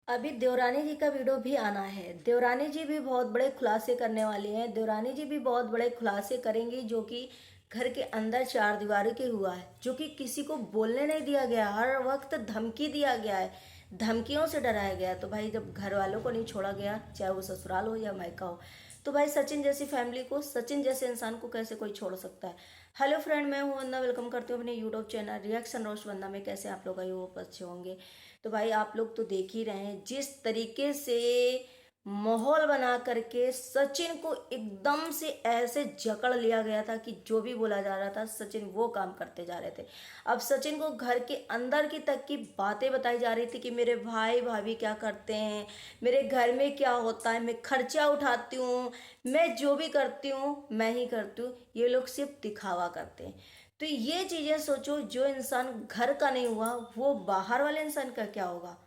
अभी देवरानी जी का वीडियो भी आना है। देवरानी जी भी बहुत बड़े खुलासे करने वाली हैं। देवरानी जी भी बहुत बड़े खुलासे करेंगी, जो कि घर के अंदर चार दीवारी के हुआ है, जो कि किसी को बोलने नहीं दिया गया। हर वक्त धमकी दिया गया है, धमकियों से डराया गया है। तो भाई जब घर वालों को नहीं छोड़ा गया, चाहे वो ससुराल हो या मायका हो, तो भाई सचिन जैसी फैमिली को, सचिन जैसे इंसान को कैसे कोई छोड़ सकता है। हेलो फ्रेंड, मैं हूं वंदना, वेलकम करती हूँ अपने यूट्यूब चैनल रिएक्शन रोस्ट वंदना में। कैसे आप लोग, आई होप अच्छे होंगे। तो भाई आप लोग तो देख ही रहे हैं जिस तरीके से माहौल बना करके सचिन को एकदम से ऐसे जकड़ लिया गया था कि जो भी बोला जा रहा था सचिन वो काम करते जा रहे थे। अब सचिन को घर के अंदर की तक की बातें बताई जा रही थी कि मेरे भाई भाभी क्या करते हैं, मेरे घर में क्या होता है, मैं खर्चा उठाती हूँ, मैं जो भी करती हूँ मैं ही करती हूँ, ये लोग सिर्फ दिखावा करते हैं। तो ये चीजें सोचो, जो इंसान घर का नहीं हुआ वो बाहर वाले इंसान का क्या होगा।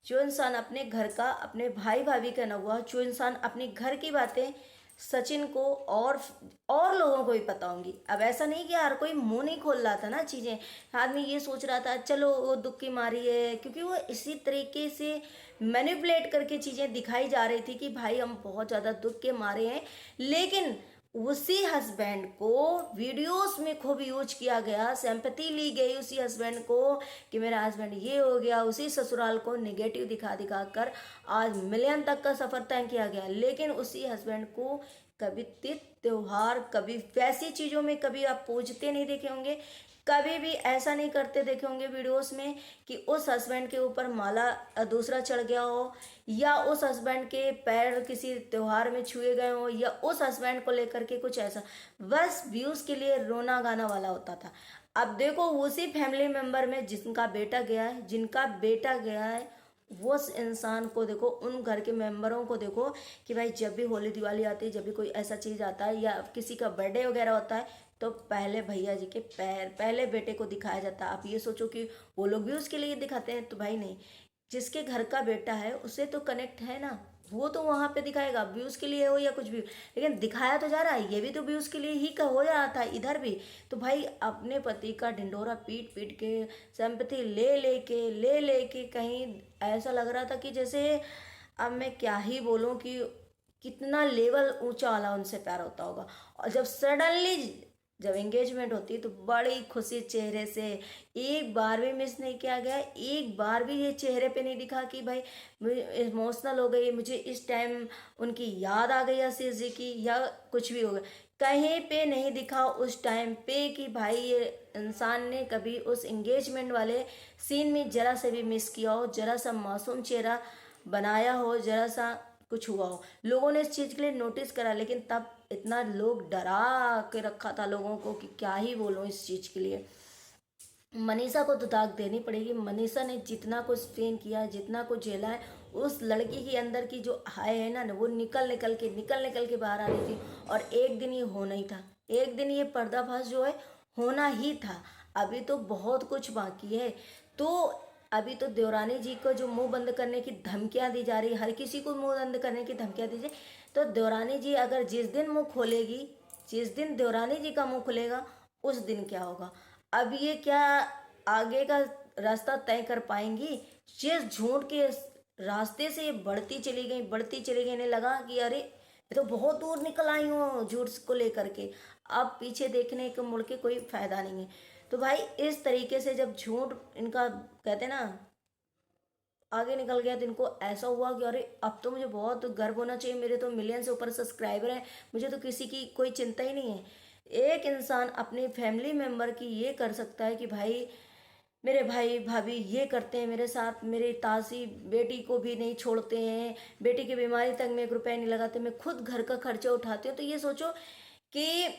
जो इंसान अपने घर का, अपने भाई भाभी का ना हुआ, जो इंसान अपने घर की बातें सचिन को और लोगों को भी पता होंगी। अब ऐसा नहीं कि हर कोई मुंह नहीं खोल रहा था ना चीजें। आदमी ये सोच रहा था चलो वो दुख की मारी है, क्योंकि वो इसी तरीके से मैनिपुलेट करके चीजें दिखाई जा रही थी कि भाई हम बहुत ज्यादा दुख के मारे हैं। लेकिन उसी हस्बैंड को वीडियोस में खूब यूज किया गया, सिंपैथी ली गई उसी हस्बैंड को कि मेरा हस्बैंड ये हो गया। उसी ससुराल को निगेटिव दिखा दिखा कर आज मिलियन तक का सफर तय किया गया। लेकिन उसी हस्बैंड को कभी तीज त्योहार, कभी वैसी चीजों में कभी आप पूजते नहीं देखे होंगे, कभी भी ऐसा नहीं करते देखे होंगे वीडियोस में कि उस हस्बैंड के ऊपर माला दूसरा चढ़ गया हो, या उस हस्बैंड के पैर किसी त्योहार में छुए गए हो, या उस हस्बैंड को लेकर के कुछ ऐसा बस व्यूज के लिए रोना गाना वाला होता था। अब देखो उसी फैमिली मेंबर में जिनका बेटा गया है, जिनका बेटा गया है, वो उस इंसान को देखो, उन घर के मेंबरों को देखो कि भाई जब भी होली दिवाली आती है, जब भी कोई ऐसा चीज आता है या किसी का बर्थडे वगैरह होता है, तो पहले भैया जी के पैर, पहले बेटे को दिखाया जाता है। आप ये सोचो कि वो लोग भी उसके लिए दिखाते हैं, तो भाई नहीं। जिसके घर का बेटा है उसे तो कनेक्ट है ना, वो तो वहां पे दिखाएगा, व्यूज के लिए हो या कुछ भी। लेकिन दिखाया तो जा रहा है, ये भी तो व्यूज के लिए ही का हो रहा था इधर भी। तो भाई अपने पति का ढिंडोरा पीट पीट के, सिंपैथी ले लेके कहीं ऐसा लग रहा था कि जैसे, अब मैं क्या ही बोलूं कि कितना लेवल ऊंचा वाला उनसे प्यार होता होगा। और जब सडनली जब एंगेजमेंट होती तो बड़ी खुशी चेहरे से, एक बार भी मिस नहीं किया गया, एक बार भी ये चेहरे पे नहीं दिखा कि भाई मुझे इमोशनल हो गई, मुझे इस टाइम उनकी याद आ गई आशीष जी की, या कुछ भी हो गया। कहीं पे नहीं दिखा उस टाइम पे कि भाई ये इंसान ने कभी उस एंगेजमेंट वाले सीन में जरा से भी मिस किया हो, जरा सा मासूम चेहरा बनाया हो, जरा सा कुछ हुआ हो। लोगों ने इस चीज के लिए नोटिस करा, लेकिन तब इतना लोग डरा के रखा था लोगों को कि क्या ही बोलूं इस चीज के लिए। मनीषा को तो दाग देनी पड़ेगी। मनीषा ने जितना कुछ स्ट्रेन किया है, जितना कुछ झेला है, उस लड़की के अंदर की जो हाय है ना, वो निकल निकल के बाहर आ रही थी। और एक दिन ये होना ही था, एक दिन ये पर्दाफाश जो है होना ही था। अभी तो बहुत कुछ बाकी है। तो अभी तो देवरानी जी को जो मुंह बंद करने की धमकियां दी जा रही है, हर किसी को मुंह बंद करने की धमकियां दी जाए, तो देवरानी जी अगर जिस दिन मुंह खोलेगी, जिस दिन देवरानी जी का मुंह खुलेगा, उस दिन क्या होगा। अब ये क्या आगे का रास्ता तय कर पाएंगी। जिस झूठ के रास्ते से ये बढ़ती चली गई, इन्हें लगा कि अरे मैं तो बहुत दूर निकल आई हूँ झूठ को लेकर के, अब पीछे देखने को मुड़ के कोई फायदा नहीं है। तो भाई इस तरीके से जब झूठ इनका, कहते ना, आगे निकल गया, तो इनको ऐसा हुआ कि अरे अब तो मुझे बहुत गर्व होना चाहिए, मेरे तो मिलियन से ऊपर सब्सक्राइबर हैं, मुझे तो किसी की कोई चिंता ही नहीं है। एक इंसान अपने फैमिली मेंबर की ये कर सकता है कि भाई मेरे भाई भाभी ये करते हैं मेरे साथ, मेरी तासी बेटी को भी नहीं छोड़ते हैं, बेटी की बीमारी तक में 1 रुपया नहीं लगाते, मैं खुद घर का खर्चा उठाती हूँ। तो ये सोचो कि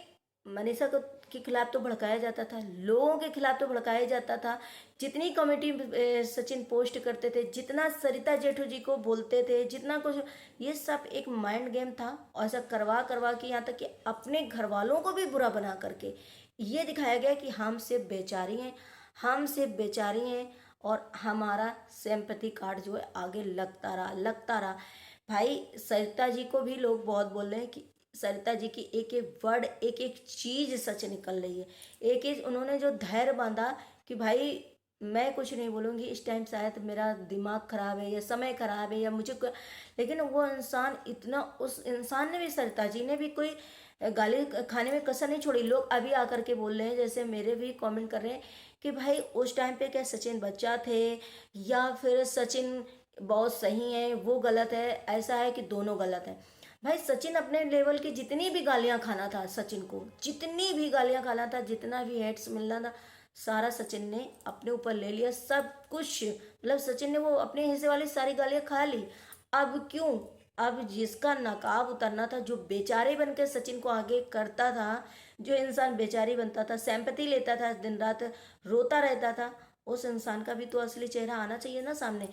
मनीषा को के खिलाफ तो भड़काया जाता था, लोगों के खिलाफ तो भड़काया जाता था। जितनी कमेटी सचिन पोस्ट करते थे, जितना सरिता जेठू जी को बोलते थे, जितना कुछ, ये सब एक माइंड गेम था। और ऐसा करवा करवा के यहाँ तक कि अपने घर वालों को भी बुरा बना करके ये दिखाया गया कि हम सिर्फ बेचारी हैं, हम सिर्फ बेचारी हैं, और हमारा सिंपैथी कार्ड जो है आगे लगता रहा। भाई सरिता जी को भी लोग बहुत बोल रहे हैं कि सरिता जी की एक एक वर्ड, एक एक चीज सच निकल रही है। एक एक उन्होंने जो धैर्य बांधा कि भाई मैं कुछ नहीं बोलूँगी इस टाइम, शायद मेरा दिमाग ख़राब है या समय ख़राब है या लेकिन वो इंसान इतना, उस इंसान ने भी, सरिता जी ने भी कोई गाली खाने में कसर नहीं छोड़ी। लोग अभी आकर के बोल रहे हैं, जैसे मेरे भी कमेंट कर रहे हैं कि भाई उस टाइम पे क्या सचिन बच्चा थे या फिर सचिन बहुत सही है, वो गलत है, ऐसा है कि दोनों गलत है। भाई सचिन अपने लेवल की जितनी भी गालियां खाना था, सचिन को जितनी भी गालियां खाना था, जितना भी हेट्स मिलना था, सारा सचिन ने अपने ऊपर ले लिया सब कुछ। मतलब सचिन ने वो अपने हिस्से वाली सारी गालियां खा ली। अब क्यों? अब जिसका नकाब उतरना था, जो बेचारे बन के सचिन को आगे करता था, जो इंसान बेचारी बनता था, सैंपति लेता था, दिन रात रोता रहता था, उस इंसान का भी तो असली चेहरा आना चाहिए ना सामने।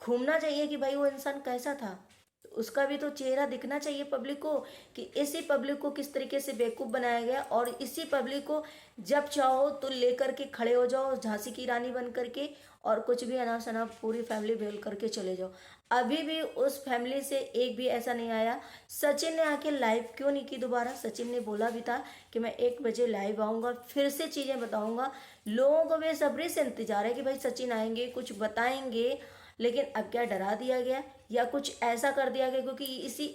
घूमना चाहिए कि भाई वो इंसान कैसा था, तो उसका भी तो चेहरा दिखना चाहिए पब्लिक को, कि इसी पब्लिक को किस तरीके से बेवकूफ़ बनाया गया, और इसी पब्लिक को जब चाहो तो लेकर के खड़े हो जाओ झांसी की रानी बन करके, और कुछ भी अनाप शनाप पूरी फैमिली बेल करके चले जाओ। अभी भी उस फैमिली से एक भी ऐसा नहीं आया। सचिन ने आके लाइव क्यों नहीं की दोबारा? सचिन ने बोला भी था कि मैं 1 बजे लाइव आऊँगा, फिर से चीज़ें बताऊँगा। लोगों को बेसब्री से इंतजार है कि भाई सचिन आएंगे, कुछ बताएंगे, लेकिन अब क्या डरा दिया गया या कुछ ऐसा कर दिया गया, क्योंकि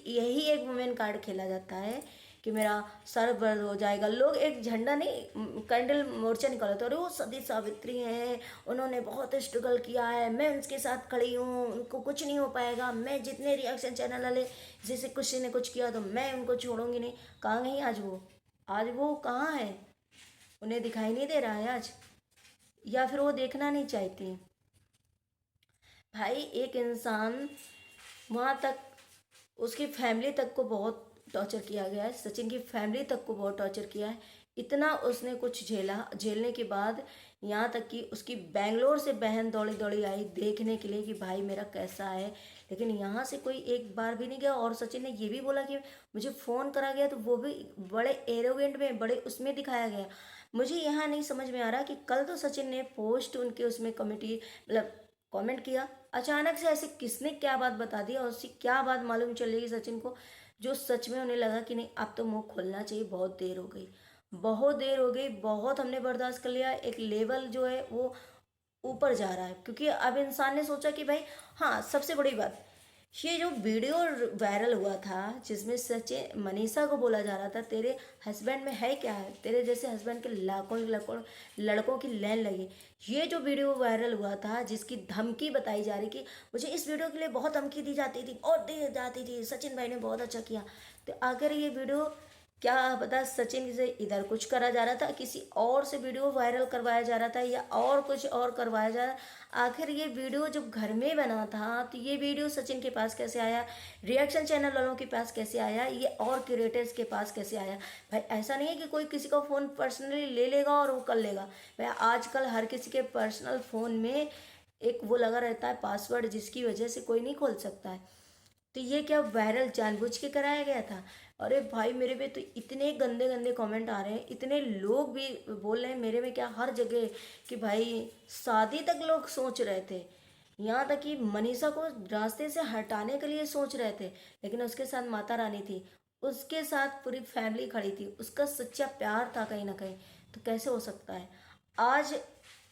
यही एक वुमेन कार्ड खेला जाता है कि मेरा सर दर्द हो जाएगा। लोग एक झंडा नहीं, कैंडल मोर्चा निकालते, अरे वो सती सावित्री हैं, उन्होंने बहुत स्ट्रगल किया है, मैं उनके साथ खड़ी हूँ, उनको कुछ नहीं हो पाएगा, मैं जितने रिएक्शन चैनल वाले जैसे किसी ने कुछ किया तो मैं उनको छोड़ूंगी नहीं। कहाँ गई आज वो? आज वो कहाँ है? उन्हें दिखाई नहीं दे रहा है आज, या फिर वो देखना नहीं चाहती? भाई एक इंसान, वहाँ तक उसकी फैमिली तक को बहुत टॉर्चर किया गया है, सचिन की फैमिली तक को बहुत टॉर्चर किया है। इतना उसने कुछ झेला, झेलने के बाद यहाँ तक कि उसकी बेंगलोर से बहन दौड़ी दौड़ी आई देखने के लिए कि भाई मेरा कैसा है, लेकिन यहाँ से कोई एक बार भी नहीं गया। और सचिन ने ये भी बोला कि मुझे फ़ोन करा गया, तो वो भी बड़े एरोगेंट में, बड़े उसमें दिखाया गया। मुझे यहाँ नहीं समझ में आ रहा कि कल तो सचिन ने पोस्ट उनके उसमें कमेटी, मतलब कमेंट किया, अचानक से ऐसे किसने क्या बात बता दी और उससे क्या बात मालूम चलेगी सचिन को, जो सच में उन्हें लगा कि नहीं अब तो मुंह खोलना चाहिए, बहुत देर हो गई, बहुत देर हो गई, बहुत हमने बर्दाश्त कर लिया। एक लेवल जो है वो ऊपर जा रहा है, क्योंकि अब इंसान ने सोचा कि भाई, हाँ सबसे बड़ी बात, ये जो वीडियो वायरल हुआ था जिसमें सचिन मनीषा को बोला जा रहा था तेरे हस्बैंड में है क्या है, तेरे जैसे हस्बैंड के लाखों लड़कों लड़कों की लाइन लगी, ये जो वीडियो वायरल हुआ था जिसकी धमकी बताई जा रही कि मुझे इस वीडियो के लिए बहुत धमकी दी जाती थी, बहुत दी जाती थी, सचिन भाई ने बहुत अच्छा किया, तो आखिर ये वीडियो, क्या पता सचिन से इधर कुछ करा जा रहा था, किसी और से वीडियो वायरल करवाया जा रहा था, या और कुछ और करवाया जा रहा। आखिर ये वीडियो जब घर में बना था तो ये वीडियो सचिन के पास कैसे आया, रिएक्शन चैनल वालों के पास कैसे आया, ये और क्रिएटर्स के पास कैसे आया? भाई ऐसा नहीं है कि कोई किसी का फ़ोन पर्सनली ले लेगा और वो कर लेगा। भाई आजकल हर किसी के पर्सनल फ़ोन में एक वो लगा रहता है पासवर्ड, जिसकी वजह से कोई नहीं खोल सकता है। तो ये क्या वायरल जानबूझ के कराया गया था? अरे भाई मेरे पे तो इतने गंदे गंदे कमेंट आ रहे हैं, इतने लोग भी बोल रहे हैं मेरे में, क्या हर जगह, कि भाई शादी तक लोग सोच रहे थे, यहाँ तक कि मनीषा को रास्ते से हटाने के लिए सोच रहे थे, लेकिन उसके साथ माता रानी थी, उसके साथ पूरी फैमिली खड़ी थी, उसका सच्चा प्यार था कहीं ना कहीं। तो कैसे हो सकता है आज?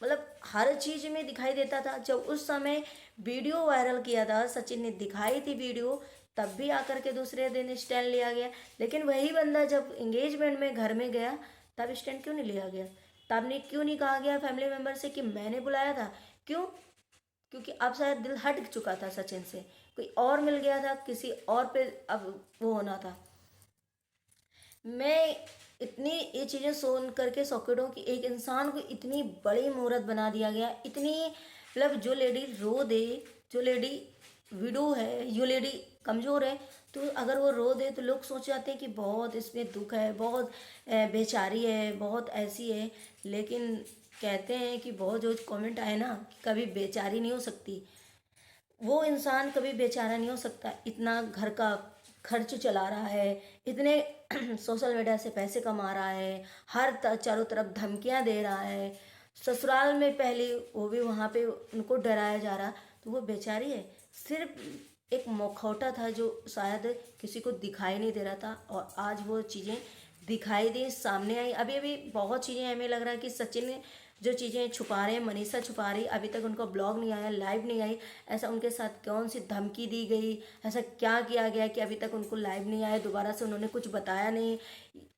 मतलब हर चीज में दिखाई देता था। जब उस समय वीडियो वायरल किया था, सचिन ने दिखाई थी वीडियो, तब भी आकर के दूसरे दिन स्टैंड लिया गया, लेकिन वही बंदा जब एंगेजमेंट में घर में गया तब स्टैंड क्यों नहीं लिया गया? तब नहीं क्यों नहीं कहा गया फैमिली मेम्बर से कि मैंने बुलाया था? क्यों? क्योंकि अब शायद दिल हट चुका था सचिन से, कोई और मिल गया था, किसी और पे अब वो होना था। मैं इतनी ये चीज़ें सुन करके शॉकेड हूँ कि एक इंसान को इतनी बड़ी मुहूर्त बना दिया गया, इतनी, मतलब जो लेडी रो दे, जो लेडी विडो है, जो लेडी कमज़ोर है, तो अगर वो रो दे तो लोग सोच जाते हैं कि बहुत इसमें दुख है, बहुत बेचारी है, बहुत ऐसी है। लेकिन कहते हैं कि बहुत जो कमेंट आए ना कि कभी बेचारी नहीं हो सकती, वो इंसान कभी बेचारा नहीं हो सकता। इतना घर का खर्च चला रहा है, इतने सोशल मीडिया से पैसे कमा रहा है, चारों तरफ धमकियां दे रहा है, ससुराल में पहले वो भी वहाँ पे उनको डराया जा रहा, तो वो बेचारी है। सिर्फ एक मुखौटा था जो शायद किसी को दिखाई नहीं दे रहा था, और आज वो चीज़ें दिखाई दी, सामने आई। अभी अभी बहुत चीज़ें हमें लग रहा है कि सचिन जो चीज़ें छुपा रहे हैं, मनीषा छुपा रही, अभी तक उनका ब्लॉग नहीं आया, लाइव नहीं आई, ऐसा उनके साथ कौन सी धमकी दी गई, ऐसा क्या किया गया कि अभी तक उनको लाइव नहीं आया, दोबारा से उन्होंने कुछ बताया नहीं।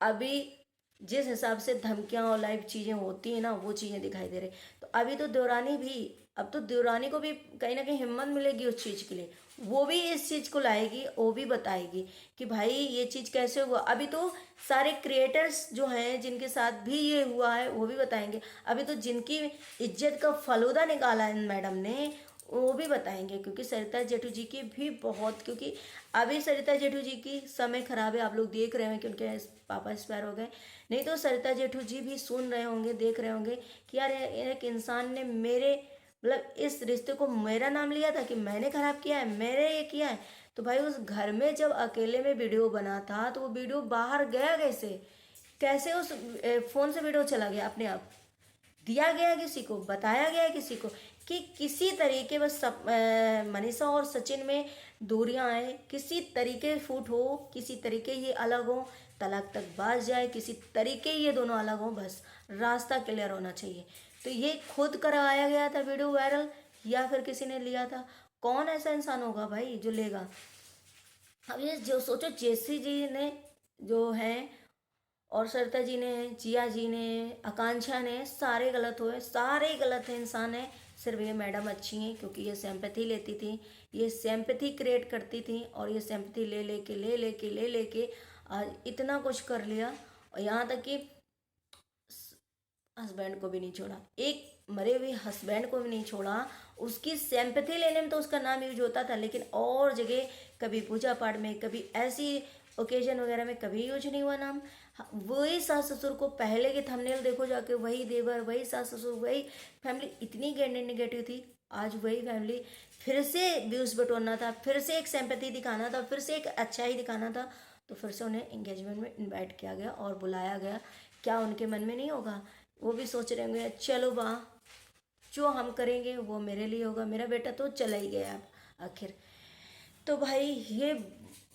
अभी जिस हिसाब से धमकियां और लाइव चीज़ें होती हैं ना, वो चीज़ें दिखाई दे रही। तो अभी तो देवरानी भी, अब तो देवरानी को भी कहीं ना कहीं हिम्मत मिलेगी उस चीज़ के लिए, वो भी इस चीज़ को लाएगी, वो भी बताएगी कि भाई ये चीज़ कैसे हुआ। अभी तो सारे क्रिएटर्स जो हैं जिनके साथ भी ये हुआ है वो भी बताएंगे। अभी तो जिनकी इज्जत का फलूदा निकाला है मैडम ने, वो भी बताएंगे, क्योंकि सरिता जेठू जी की भी बहुत, क्योंकि अभी सरिता जेठू जी की समय खराब है, आप लोग देख रहे हैं कि उनके पापा एक्सपायर हो गए। नहीं तो सरिता जेठू जी भी सुन रहे होंगे, देख रहे होंगे कि यार एक इंसान ने मेरे मतलब इस रिश्ते को मेरा नाम लिया था कि मैंने खराब किया है, मेरे ये किया है। तो भाई उस घर में जब अकेले में वीडियो बना था तो वो वीडियो बाहर गया कैसे, कैसे उस फोन से वीडियो चला गया अपने आप, दिया गया किसी को, बताया गया किसी को कि किसी तरीके बस मनीषा और सचिन में दूरियां आए, किसी तरीके फूट हो, किसी तरीके ये अलग हो, तलाक तक बाज जाए, किसी तरीके ये दोनों अलग हो, बस रास्ता क्लियर होना चाहिए। तो ये खुद करवाया गया था वीडियो वायरल या फिर किसी ने लिया था? कौन ऐसा इंसान होगा भाई जो लेगा? अब ये जो सोचो, जेसी जी ने जो है और सरिता जी ने, जिया जी ने, आकांक्षा ने, सारे गलत हुए, सारे गलत है इंसान है। सिर्फ ये मैडम अच्छी हैं क्योंकि ये सिंपैथी लेती थी, ये सिंपैथी क्रिएट करती थी, और ये सिंपैथी ले लेके आज इतना कुछ कर लिया, और यहाँ तक कि हस्बैंड को भी नहीं छोड़ा, एक मरे हुए हस्बैंड को भी नहीं छोड़ा। उसकी सिंपैथी लेने में तो उसका नाम यूज होता था, लेकिन और जगह कभी पूजा पाठ में, कभी ऐसी ओकेजन वगैरह में कभी यूज नहीं हुआ नाम। वही सास ससुर को, पहले के थंबनेल देखो जाके, वही देवर, वही सास ससुर, वही फैमिली इतनी नेगेटिव थी। आज वही फैमिली फिर से व्यूज बटोरना था, फिर से एक सिंपैथी दिखाना था, फिर से एक अच्छा ही दिखाना था, तो फिर से उन्हें एंगेजमेंट में इनवाइट किया गया और बुलाया गया। क्या उनके मन में नहीं होगा? वो भी सोच रहे होंगे चलो वाह, जो हम करेंगे वो मेरे लिए होगा, मेरा बेटा तो चला ही गया अब आखिर। तो भाई ये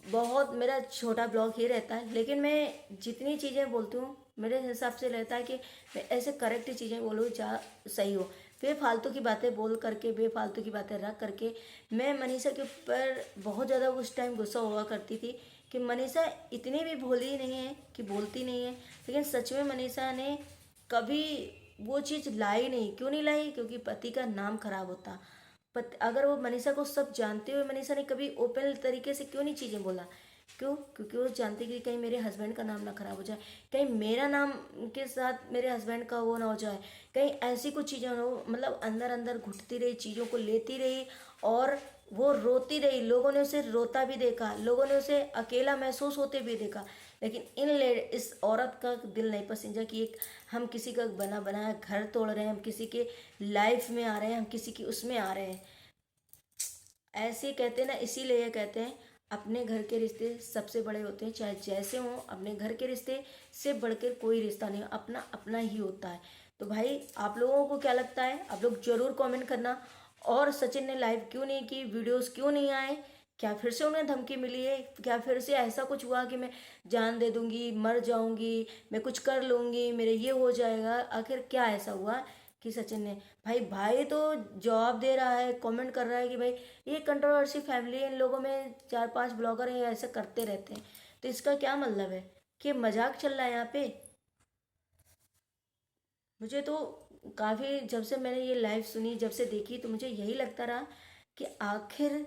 बहुत मेरा छोटा ब्लॉग ही रहता है, लेकिन मैं जितनी चीज़ें बोलती हूँ मेरे हिसाब से रहता है कि मैं ऐसे करेक्ट चीज़ें बोलूँ जहाँ सही हो। बेफालतू की बातें बोल करके, बेफालतू की बातें रख करके, मैं मनीषा के ऊपर बहुत ज़्यादा उस टाइम गुस्सा हुआ करती थी कि मनीषा इतनी भी भोली नहीं है कि बोलती नहीं है, लेकिन सच में मनीषा ने कभी वो चीज़ लाई नहीं। क्यों नहीं लाई? क्योंकि पति का नाम खराब होता। अगर वो मनीषा को सब जानते हुए मनीषा ने कभी ओपन तरीके से क्यों नहीं चीज़ें बोला? क्यों? क्योंकि वो जानती कि कहीं मेरे हस्बैंड का नाम ना खराब हो जाए, कहीं मेरा नाम के साथ मेरे हस्बैंड का वो ना हो जाए, कहीं ऐसी कुछ चीज़ें हो, मतलब अंदर अंदर घुटती रही, चीज़ों को लेती रही, और वो रोती रही। लोगों ने उसे रोता भी देखा, लोगों ने उसे अकेला महसूस होते भी देखा, लेकिन इस औरत का दिल नहीं पसीजा कि एक हम किसी का बना बनाया घर तोड़ रहे हैं, हम किसी के लाइफ में आ रहे हैं, हम किसी की उसमें आ रहे हैं। ऐसे कहते हैं ना, इसीलिए ये कहते हैं अपने घर के रिश्ते सबसे बड़े होते हैं, चाहे जैसे हों। अपने घर के रिश्ते से बढ़कर कोई रिश्ता नहीं, अपना अपना ही होता है। तो भाई आप लोगों को क्या लगता है? आप लोग जरूर कमेंट करना। और सचिन ने लाइव क्यों नहीं की, वीडियोस क्यों नहीं आए? क्या फिर से उन्हें धमकी मिली है? क्या फिर से ऐसा कुछ हुआ कि मैं जान दे दूंगी, मर जाऊंगी, मैं कुछ कर लूंगी, मेरे ये हो जाएगा? आखिर क्या ऐसा हुआ कि सचिन ने, भाई तो जवाब दे रहा है, कमेंट कर रहा है कि भाई ये कंट्रोवर्सी फैमिली है, इन लोगों में 4-5 ब्लॉगर हैं ऐसे करते रहते हैं। तो इसका क्या मतलब है कि मजाक चल रहा है यहाँ पे? मुझे तो काफ़ी, जब से मैंने ये लाइव सुनी, जब से देखी, तो मुझे यही लगता रहा कि आखिर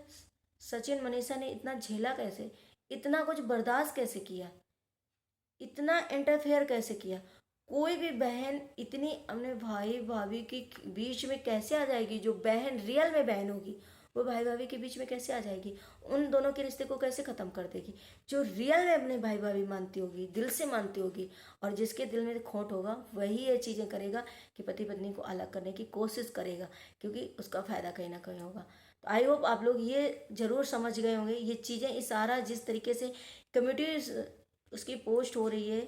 सचिन मनीषा ने इतना झेला कैसे, इतना कुछ बर्दाश्त कैसे किया, इतना इंटरफेयर कैसे किया? कोई भी बहन इतनी अपने भाई भाभी के बीच में कैसे आ जाएगी? जो बहन रियल में बहन होगी वो भाई भाभी के बीच में कैसे आ जाएगी? उन दोनों के रिश्ते को कैसे ख़त्म कर देगी? जो रियल में अपने भाई भाभी मानती होगी, दिल से मानती होगी, और जिसके दिल में खोट होगा वही ये चीज़ें करेगा कि पति पत्नी को अलग करने की कोशिश करेगा, क्योंकि उसका फ़ायदा कहीं ना कहीं होगा। तो आई होप आप लोग ये ज़रूर समझ गए होंगे ये चीज़ें, इशारा जिस तरीके से कम्युनिटी उसकी पोस्ट हो रही है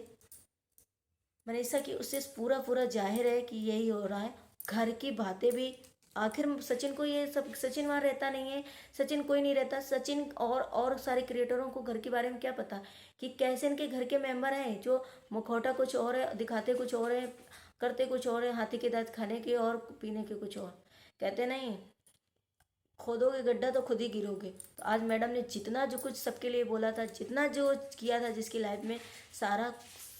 मनीषा की, उससे पूरा पूरा जाहिर है कि यही हो रहा है। घर की बातें भी, आखिर सचिन को ये सब, सचिन वहाँ रहता नहीं है, सचिन कोई नहीं रहता। सचिन और सारे क्रिएटरों को घर के बारे में क्या पता कि कैसे इनके घर के मेंबर हैं, जो मुखौटा कुछ और है, दिखाते कुछ और है, करते कुछ और है, हाथी के दांत खाने के और पीने के कुछ और। कहते नहीं, खोदोगे गड्ढा तो खुद ही गिरोगे। तो आज मैडम ने जितना जो कुछ सबके लिए बोला था, जितना जो किया था जिसकी लाइफ में, सारा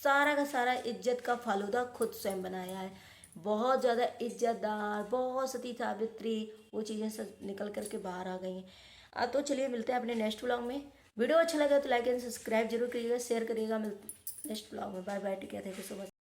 सारा का सारा इज्जत का फालूदा खुद स्वयं बनाया है। बहुत ज़्यादा इज्जतदार, बहुत सती सावित्री, वो चीज़ें सब निकल करके बाहर आ गई हैं। तो चलिए मिलते हैं अपने नेक्स्ट व्लॉग में। वीडियो अच्छा लगा तो लाइक एंड सब्सक्राइब जरूर करिएगा, शेयर करिएगा। मिलते नेक्स्ट व्लॉग में। Bye bye, take care, thank you so much.